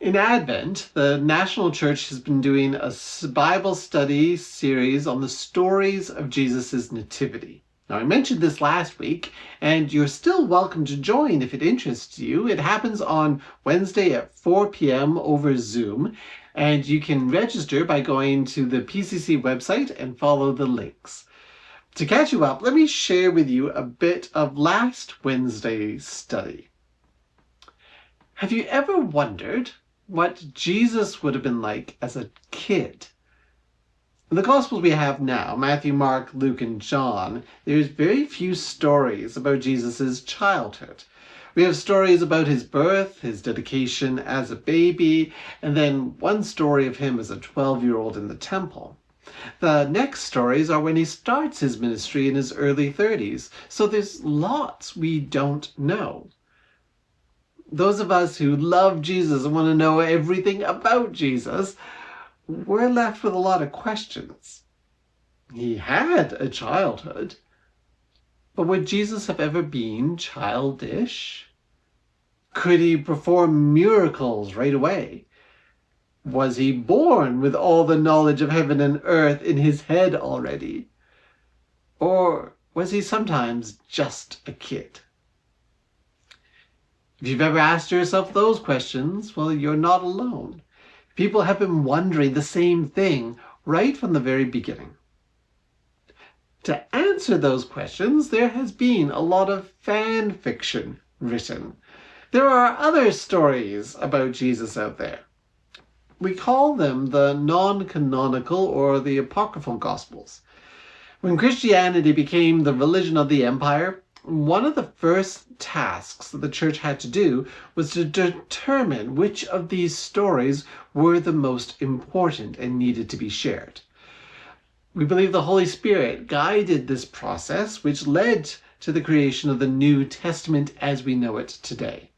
In Advent, the National Church has been doing a Bible study series on the stories of Jesus' nativity. Now, I mentioned this last week, and you're still welcome to join if it interests you. It happens on Wednesday at 4 p.m. over Zoom, and you can register by going to the PCC website and follow the links. To catch you up, let me share with you a bit of last Wednesday's study. Have you ever wondered what Jesus would have been like as a kid? In the Gospels we have now, Matthew, Mark, Luke, and John, there's very few stories about Jesus' childhood. We have stories about his birth, his dedication as a baby, and then one story of him as a 12-year-old in the temple. The next stories are when he starts his ministry in his early 30s, so there's lots we don't know. Those of us who love Jesus and want to know everything about Jesus, we're left with a lot of questions. He had a childhood, but would Jesus have ever been childish? Could he perform miracles right away? Was he born with all the knowledge of heaven and earth in his head already? Or was he sometimes just a kid? If you've ever asked yourself those questions, well, you're not alone. People have been wondering the same thing right from the very beginning. To answer those questions, there has been a lot of fan fiction written. There are other stories about Jesus out there. We call them the non-canonical or the apocryphal Gospels. When Christianity became the religion of the empire, one of the first tasks that the church had to do was to determine which of these stories were the most important and needed to be shared. We believe the Holy Spirit guided this process, which led to the creation of the New Testament as we know it today.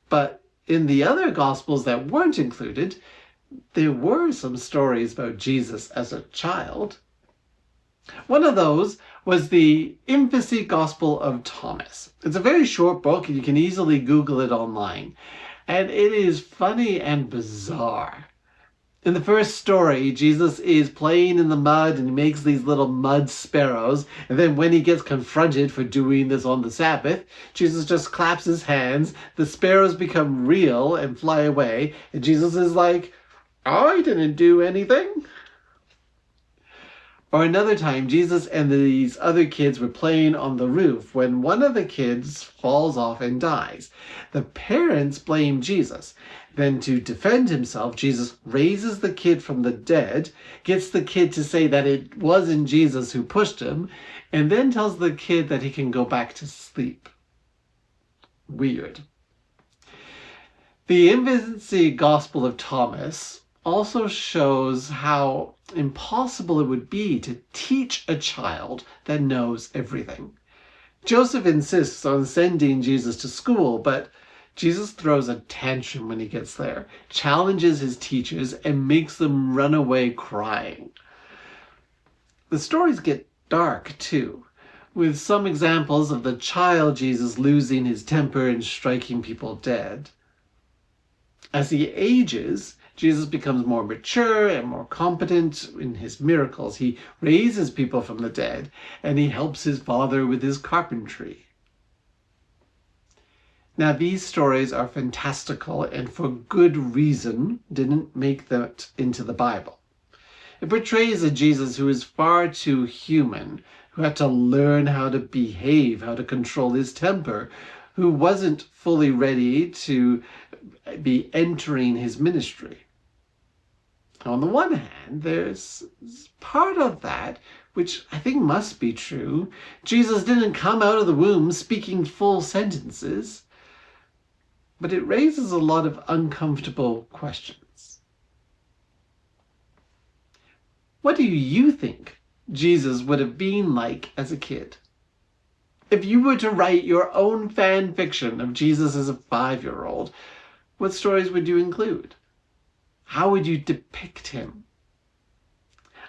But in the other Gospels that weren't included, there were some stories about Jesus as a child. One of those was the Infancy Gospel of Thomas. It's a very short book, and you can easily Google it online. And it is funny and bizarre. In the first story, Jesus is playing in the mud and he makes these little mud sparrows. And then when he gets confronted for doing this on the Sabbath, Jesus just claps his hands. The sparrows become real and fly away. And Jesus is like, I didn't do anything. Or another time, Jesus and these other kids were playing on the roof when one of the kids falls off and dies. The parents blame Jesus. Then to defend himself, Jesus raises the kid from the dead, gets the kid to say that it wasn't Jesus who pushed him, and then tells the kid that he can go back to sleep. Weird. The Infancy Gospel of Thomas also shows how impossible it would be to teach a child that knows everything. Joseph insists on sending Jesus to school, but Jesus throws a tantrum when he gets there, challenges his teachers, and makes them run away crying. The stories get dark, too, with some examples of the child Jesus losing his temper and striking people dead. As he ages, Jesus becomes more mature and more competent in his miracles. He raises people from the dead, and he helps his father with his carpentry. Now, these stories are fantastical and for good reason didn't make that into the Bible. It portrays a Jesus who is far too human, who had to learn how to behave, how to control his temper, who wasn't fully ready to be entering his ministry. On the one hand, there's part of that which I think must be true. Jesus didn't come out of the womb speaking full sentences, but it raises a lot of uncomfortable questions. What do you think Jesus would have been like as a kid? If you were to write your own fan fiction of Jesus as a 5-year-old, what stories would you include? How would you depict him?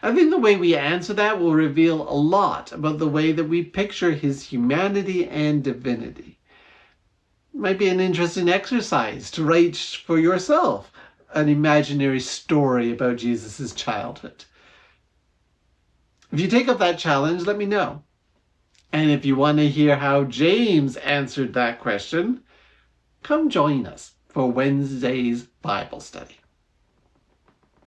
I think the way we answer that will reveal a lot about the way that we picture his humanity and divinity. It might be an interesting exercise to write for yourself an imaginary story about Jesus' childhood. If you take up that challenge, let me know. And if you want to hear how James answered that question, come join us for Wednesday's Bible study.